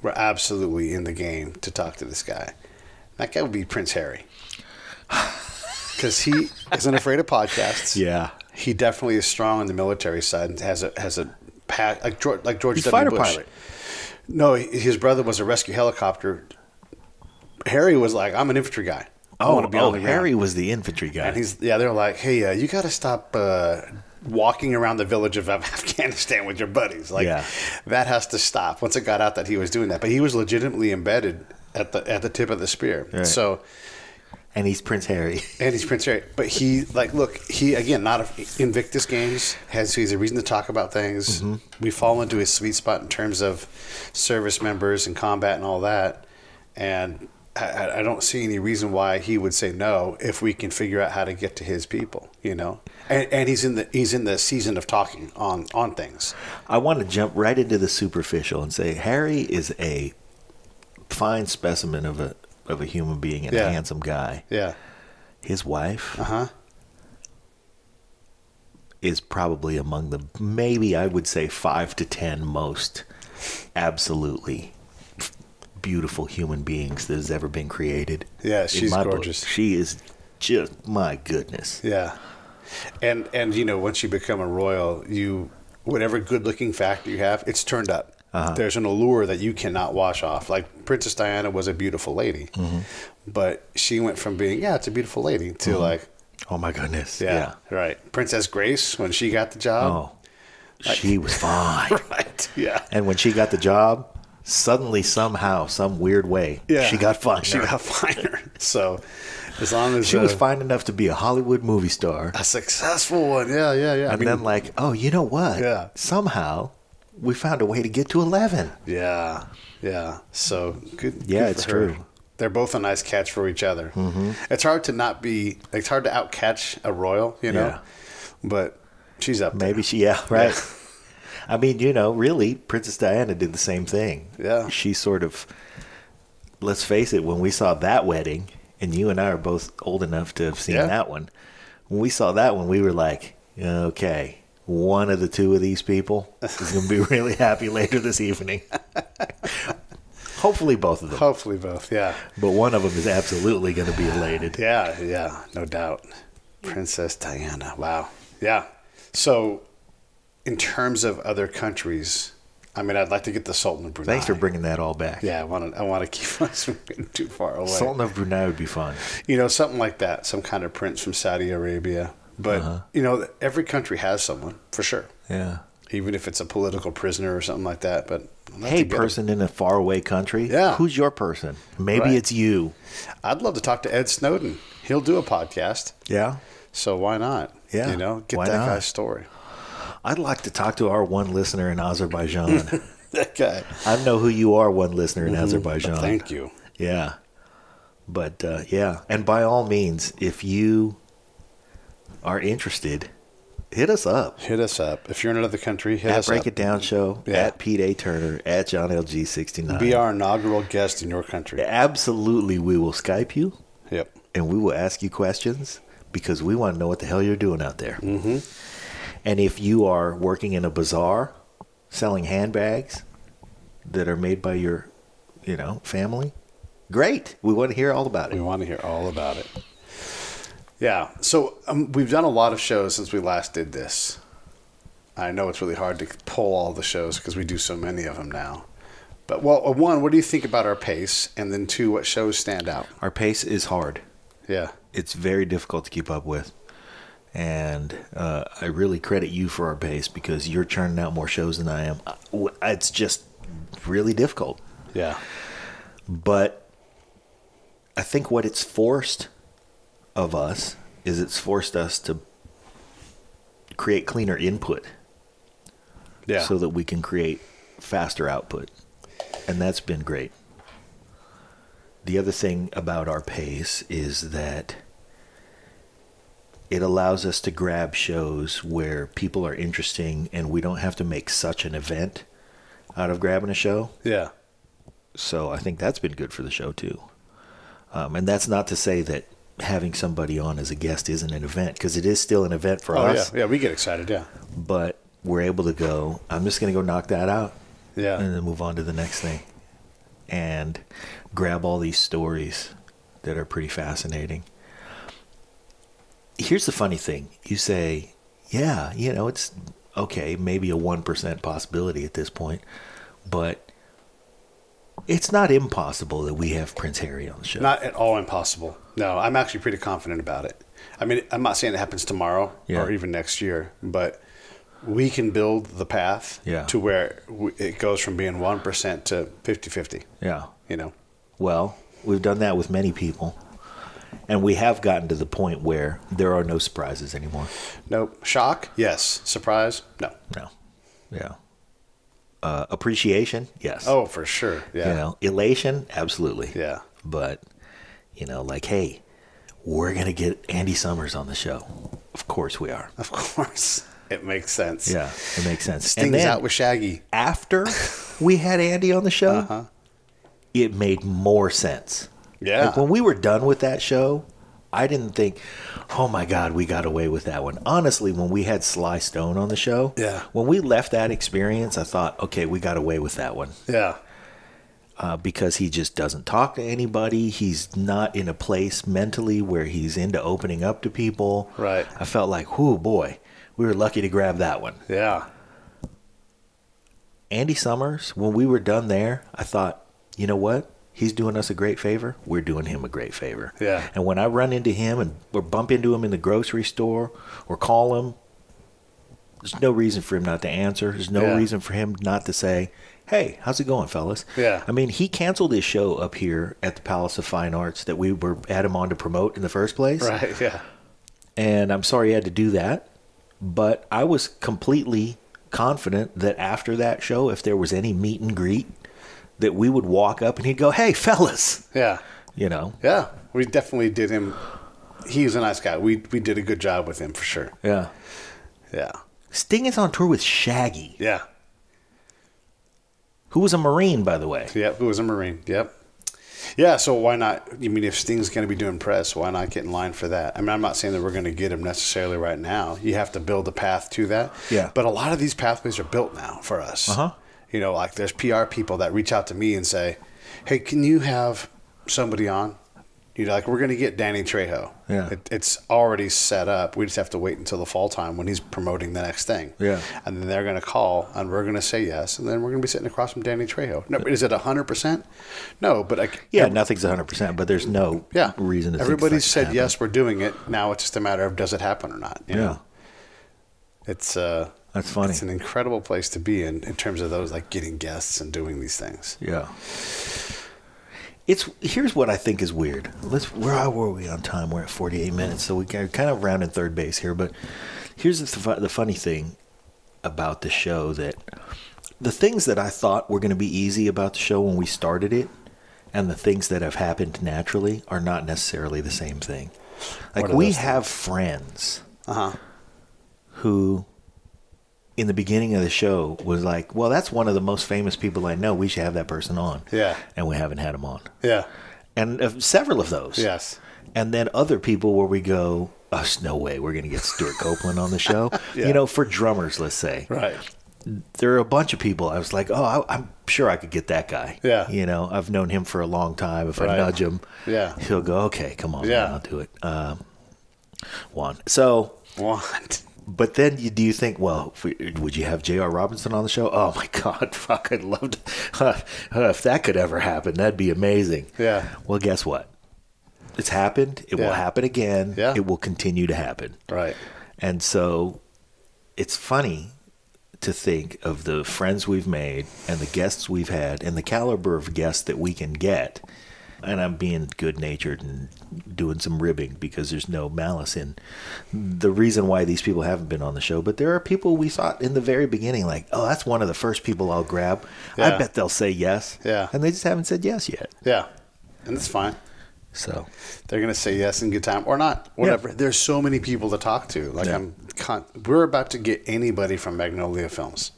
we're absolutely in the game to talk to this guy. That guy would be Prince Harry. Because he isn't afraid of podcasts. Yeah. He definitely is strong on the military side and has a pack like George He's W. fighter Bush. pilot. No, his brother was a rescue helicopter. Harry was like, I'm an infantry guy. I want to be on the ground. Harry was the infantry guy. And they're like, hey, you got to stop walking around the village of Afghanistan with your buddies. Like, that has to stop. Once it got out that he was doing that, but he was legitimately embedded at the tip of the spear. Right. So. And he's Prince Harry. But he, again, not Invictus Games. He's a reason to talk about things. Mm-hmm. We fall into his sweet spot in terms of service members and combat and all that. And I don't see any reason why he would say no if we can figure out how to get to his people, And he's in the season of talking on things. I want to jump right into the superficial and say Harry is a fine specimen of a human being and a handsome guy. Yeah. His wife is probably among the, maybe I would say 5 to 10 most absolutely beautiful human beings that has ever been created. Yeah, she's gorgeous. Book. She is just, my goodness. Yeah. And once you become a royal, whatever good looking factor you have, it's turned up. There's an allure that you cannot wash off. Like Princess Diana was a beautiful lady, but she went from being, it's a beautiful lady to like, oh my goodness. Yeah, right. Princess Grace, when she got the job. Oh, she was fine. Right. Yeah. And when she got the job, suddenly, somehow, some weird way, she got finer. So as long as she was fine enough to be a Hollywood movie star. A successful one. Yeah. And then oh, you know what? Yeah. Somehow we found a way to get to 11. Yeah. So good. Yeah, good it's for her. true. They're both a nice catch for each other. Mm-hmm. It's hard to outcatch a royal, Yeah. But she's up there. Maybe right. Yeah. I mean, really, Princess Diana did the same thing. Yeah. She sort of, let's face it, when we saw that wedding, and you and I are both old enough to have seen that one, when we saw that one, we were like, okay, one of the two of these people is going to be really happy later this evening. Hopefully both of them. Hopefully both, yeah. But one of them is absolutely going to be elated. Yeah, no doubt. Princess Diana, wow. Yeah. So, in terms of other countries, I'd like to get the Sultan of Brunei. Thanks for bringing that all back. Yeah, I want to keep us from getting too far away. Sultan of Brunei would be fun. Something like that. Some kind of prince from Saudi Arabia. But, every country has someone, for sure. Yeah. Even if it's a political prisoner or something like that. But hey, person in a faraway country. Yeah. Who's your person? Maybe it's you. I'd love to talk to Ed Snowden. He'll do a podcast. Yeah. So why not? Yeah. Get that guy's story. I'd like to talk to our one listener in Azerbaijan. That guy. I know who you are, one listener in Azerbaijan. Thank you. Yeah. But, And by all means, if you are interested, hit us up. If you're in another country, hit us up. At Break It Down Show, at Pete A. Turner, at John LG69. Be our inaugural guest in your country. Absolutely. We will Skype you. Yep. And we will ask you questions because we want to know what the hell you're doing out there. Mm-hmm. And if you are working in a bazaar selling handbags that are made by your, family, great. We want to hear all about it. Yeah. So we've done a lot of shows since we last did this. I know it's really hard to pull all the shows because we do so many of them now. But, one, what do you think about our pace? And then, two, what shows stand out? Our pace is hard. Yeah. It's very difficult to keep up with. And I really credit you for our pace because you're churning out more shows than I am. It's just really difficult. Yeah. But I think what it's forced of us is it's forced us to create cleaner input. Yeah. So that we can create faster output. And that's been great. The other thing about our pace is that it allows us to grab shows where people are interesting and we don't have to make such an event out of grabbing a show. Yeah. So I think that's been good for the show too. And that's not to say that having somebody on as a guest isn't an event, because it is still an event for us. Yeah, we get excited, yeah. But we're able to go, I'm just going to go knock that out. Yeah. And then move on to the next thing. And grab all these stories that are pretty fascinating. Here's the funny thing. You say, yeah, it's okay, maybe a 1% possibility at this point, but it's not impossible that we have Prince Harry on the show. Not at all impossible. No, I'm actually pretty confident about it. I mean, I'm not saying it happens tomorrow or even next year, but we can build the path to where it goes from being 1% to 50-50. Yeah. Well, we've done that with many people. And we have gotten to the point where there are no surprises anymore. Nope. Shock? Yes. Surprise? No. No. Yeah. Appreciation? Yes. Oh, for sure. Yeah. Elation? Absolutely. Yeah. But, like, hey, we're going to get Andy Summers on the show. Of course we are. Of course. It makes sense. Yeah, it makes sense. Sting's out with Shaggy. After we had Andy on the show, it made more sense. Yeah. Like when we were done with that show, I didn't think, oh my God, we got away with that one. Honestly, when we had Sly Stone on the show, when we left that experience, I thought, okay, we got away with that one. Yeah. Because he just doesn't talk to anybody. He's not in a place mentally where he's into opening up to people. Right. I felt like, whoo, boy, we were lucky to grab that one. Yeah. Andy Summers, when we were done there, I thought, you know what? He's doing us a great favor. We're doing him a great favor. Yeah. And when I run into him or bump into him in the grocery store or call him, there's no reason for him not to answer. There's no reason for him not to say, hey, how's it going, fellas? Yeah. I mean, he canceled his show up here at the Palace of Fine Arts that we had him on to promote in the first place. Right, yeah. And I'm sorry he had to do that. But I was completely confident that after that show, if there was any meet and greet, that we would walk up and he'd go, hey, fellas. Yeah. Yeah. We definitely did him. He's a nice guy. We did a good job with him for sure. Yeah. Yeah. Sting is on tour with Shaggy. Yeah. Who was a Marine, by the way. Yep, who was a Marine. Yep. Yeah, so why not? I mean, if Sting's going to be doing press, why not get in line for that? I mean, I'm not saying that we're going to get him necessarily right now. You have to build a path to that. Yeah. But a lot of these pathways are built now for us. Uh-huh. Like there's PR people that reach out to me and say, hey, can you have somebody on? Like we're going to get Danny Trejo. Yeah. It's already set up. We just have to wait until the fall time when he's promoting the next thing. Yeah. And then they're going to call and we're going to say yes. And then we're going to be sitting across from Danny Trejo. No, is it 100%? No, but nothing's 100%, but there's no reason to everybody think said yes, we're doing it. Now it's just a matter of does it happen or not. You know? It's that's funny. It's an incredible place to be in terms of those like getting guests and doing these things. Yeah. Here's what I think is weird. Where were we on time? We're at 48 minutes, so we kind of rounding third base here. But here's the funny thing about the show, that the things that I thought were going to be easy about the show when we started it, and the things that have happened naturally are not necessarily the same thing. Like we have friends who, in the beginning of the show, was like, well, that's one of the most famous people I know. We should have that person on. Yeah. And we haven't had him on. Yeah. And several of those. Yes. And then other people where we go, oh, there's no way we're going to get Stuart Copeland on the show. For drummers, let's say. Right. There are a bunch of people. I was like, oh, I'm sure I could get that guy. Yeah. I've known him for a long time. If I nudge him, he'll go, okay, come on, man, I'll do it. Juan. But then do you think, well, would you have J.R. Robinson on the show? Oh, my God, fuck, I'd love to. If that could ever happen, that'd be amazing. Yeah. Well, guess what? It's happened. It will happen again. Yeah. It will continue to happen. Right. And so it's funny to think of the friends we've made and the guests we've had and the caliber of guests that we can get and I'm being good-natured and doing some ribbing because there's no malice in the reason why these people haven't been on the show. But there are people we thought in the very beginning, like, oh, that's one of the first people I'll grab. Yeah. I bet they'll say yes. Yeah. And they just haven't said yes yet. Yeah. And it's fine. So They're going to say yes in good time or not, whatever. Yeah. There's so many people to talk to. Like we're about to get anybody from Magnolia Films.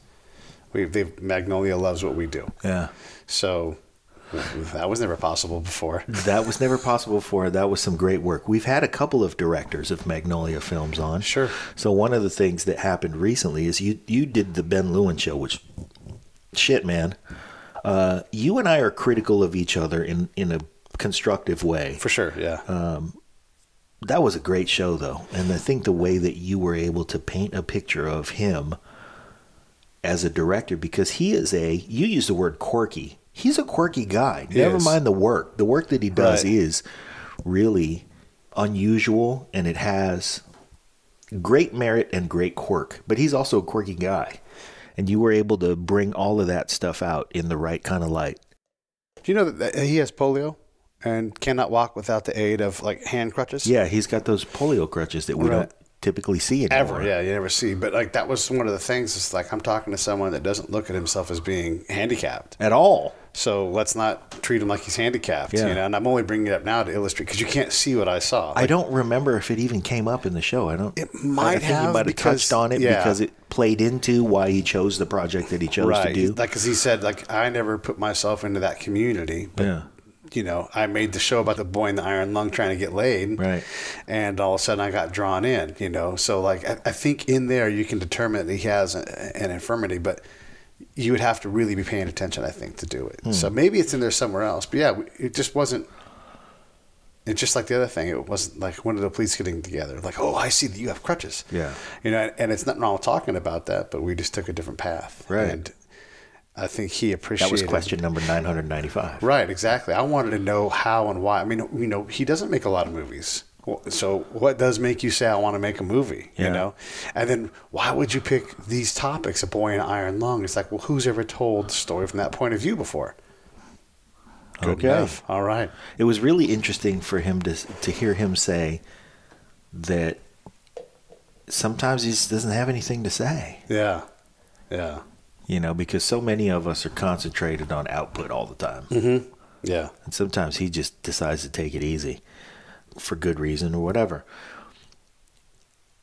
Magnolia loves what we do. yeah. So that was never possible before. That was never possible before. That was some great work. We've had a couple of directors of Magnolia Films on. Sure. So one of the things that happened recently is you did the Ben Lewin show, which, shit, man. You and I are critical of each other in a constructive way. For sure, yeah. That was a great show, though. And I think the way that you were able to paint a picture of him as a director, because he is you used the word quirky. He's a quirky guy. Never mind the work. The work that he does is really unusual, and it has great merit and great quirk. But he's also a quirky guy. And you were able to bring all of that stuff out in the right kind of light. Do you know that he has polio and cannot walk without the aid of like hand crutches? Yeah, he's got those polio crutches that we don't typically see anymore. Ever, yeah, you never see. But like that was one of the things. It's like I'm talking to someone that doesn't look at himself as being handicapped At all. So let's not treat him like he's handicapped. Yeah. You know. And I'm only bringing it up now to illustrate because you can't see what I saw. Like, I don't remember if it even came up in the show. It might I think have he might have touched on it because it played into why he chose the project that he chose to do. Like, because he said, like, I never put myself into that community. But, you know, I made the show about the boy in the iron lung trying to get laid. Right. And all of a sudden I got drawn in, you know. So, like, I think in there you can determine that he has an infirmity, but you would have to really be paying attention, I think, to do it. So maybe it's in there somewhere else. But, yeah, it just wasn't. It's just like the other thing. It wasn't like one of the police getting together. Like, oh, I see that you have crutches. Yeah. You know, and it's nothing wrong with talking about that, but we just took a different path. Right. And I think he appreciated. That was question number 995. Right, exactly. I wanted to know how and why. I mean, you know, he doesn't make a lot of movies. So what does make you say, I want to make a movie, you know? And then why would you pick these topics, a boy in an iron lung? It's like, well, who's ever told the story from that point of view before? Good enough. All right. It was really interesting for him to hear him say that sometimes he just doesn't have anything to say. Yeah. Yeah. You know, because so many of us are concentrated on output all the time. Mm-hmm. Yeah. And sometimes he just decides to take it easy for good reason or whatever.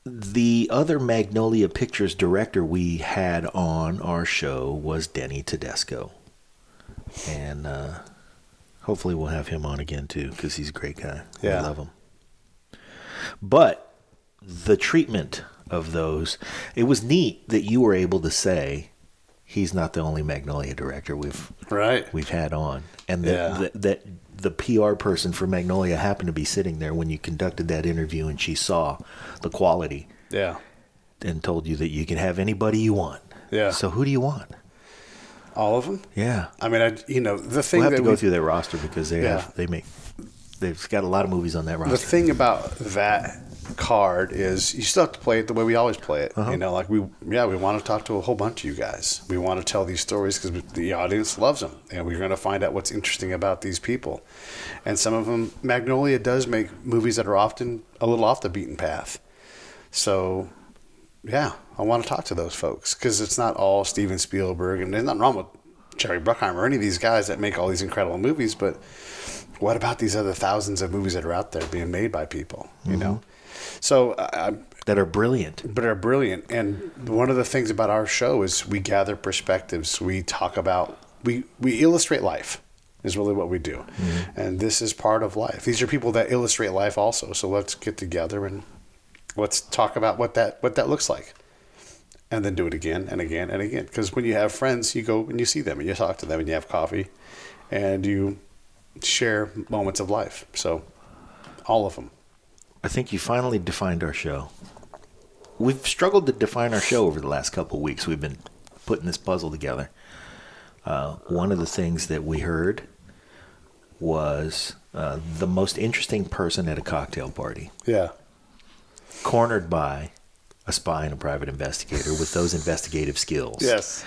The other Magnolia Pictures director we had on our show was Denny Tedesco. And hopefully we'll have him on again too, because he's a great guy. Yeah. I love him. But the treatment of those, it was neat that you were able to say he's not the only Magnolia director we've had on. And that the PR person for Magnolia happened to be sitting there when you conducted that interview, and she saw the quality. Yeah. And told you that you can have anybody you want. Yeah. So who do you want? All of them? Yeah. I mean, the thing we'll have that to go through their roster because they've got a lot of movies on that roster. The thing about that card is you still have to play it the way we always play it. You know, like we want to talk to a whole bunch of you guys. We want to tell these stories because the audience loves them, and we're going to find out what's interesting about these people. And some of them, Magnolia does make movies that are often a little off the beaten path. So, yeah, I want to talk to those folks because it's not all Steven Spielberg, and there's nothing wrong with Jerry Bruckheimer or any of these guys that make all these incredible movies, but what about these other thousands of movies that are out there being made by people, you know? So that are brilliant. But are brilliant. And one of the things about our show is we gather perspectives. We talk about, we illustrate life is really what we do. And this is part of life. These are people that illustrate life also. So let's get together and let's talk about what that looks like. And then do it again and again and again. Because when you have friends, you go and you see them and you talk to them and you have coffee and you share moments of life. So all of them. I think you finally defined our show. We've struggled to define our show over the last couple of weeks. We've been putting this puzzle together. One of the things that we heard was the most interesting person at a cocktail party. Yeah. Cornered by a spy and a private investigator with those investigative skills. Yes.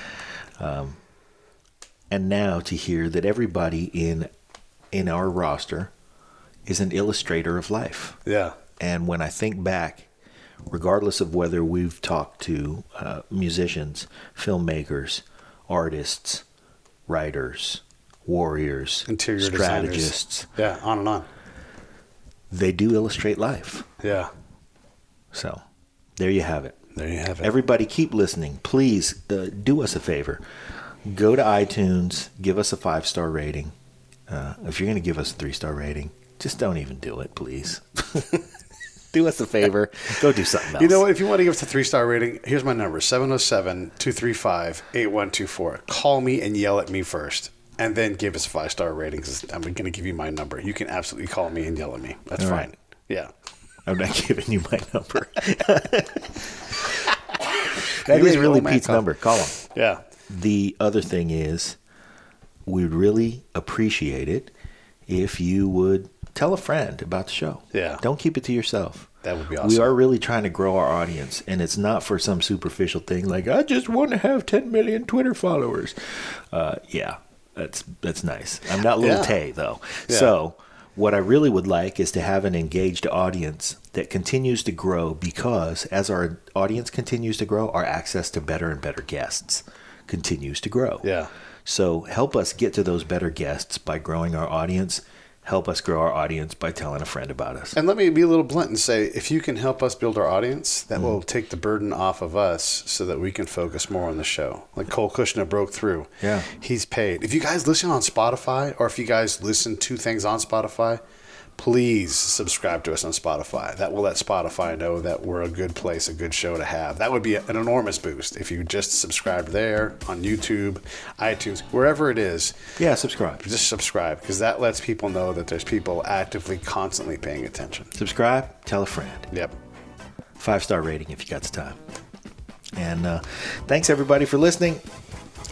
And now to hear that everybody in in our roster is an illustrator of life. Yeah. And when I think back, regardless of whether we've talked to musicians, filmmakers, artists, writers, warriors, Interior strategists. Designers. Yeah, on and on. They do illustrate life. Yeah. So there you have it. There you have it. Everybody keep listening. Please do us a favor. Go to iTunes. Give us a 5-star rating. If you're going to give us a 3-star rating, just don't even do it, please. Do us a favor. Go do something else. You know what? If you want to give us a 3-star rating, here's my number, 707-235-8124. Call me and yell at me first, and then give us a 5-star rating because I'm going to give you my number. You can absolutely call me and yell at me. That's All fine. right. Yeah. I'm not giving you my number. That is really Pete's number. Call him. Yeah. The other thing is, we'd really appreciate it if you would tell a friend about the show. Yeah. Don't keep it to yourself. That would be awesome. We are really trying to grow our audience, and it's not for some superficial thing like, I just want to have 10 million Twitter followers. Yeah, that's nice. I'm not Lil Tay, though. Yeah. So what I really would like is to have an engaged audience that continues to grow, because as our audience continues to grow, our access to better and better guests continues to grow. Yeah. So help us get to those better guests by growing our audience. Help us grow our audience by telling a friend about us. And let me be a little blunt and say, if you can help us build our audience, that will take the burden off of us so that we can focus more on the show. Like Cole Kushner broke through. Yeah. He's paid. If you guys listen on Spotify, or if you guys listen to things on Spotify, please subscribe to us on Spotify. That will let Spotify know that we're a good place, a good show to have. That would be an enormous boost if you just subscribe there, on YouTube, iTunes, wherever it is. Yeah, subscribe. Just subscribe, because that lets people know that there's people actively, constantly paying attention. Subscribe, tell a friend. Yep. 5-star rating if you got the time. And thanks, everybody, for listening.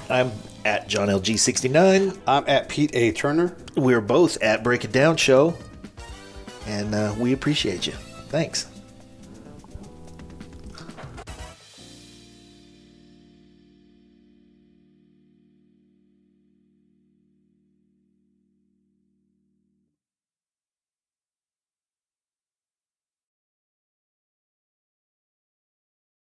I'm at John LG69. I'm at Pete A. Turner. We're both at Break It Down Show. And we appreciate you. Thanks.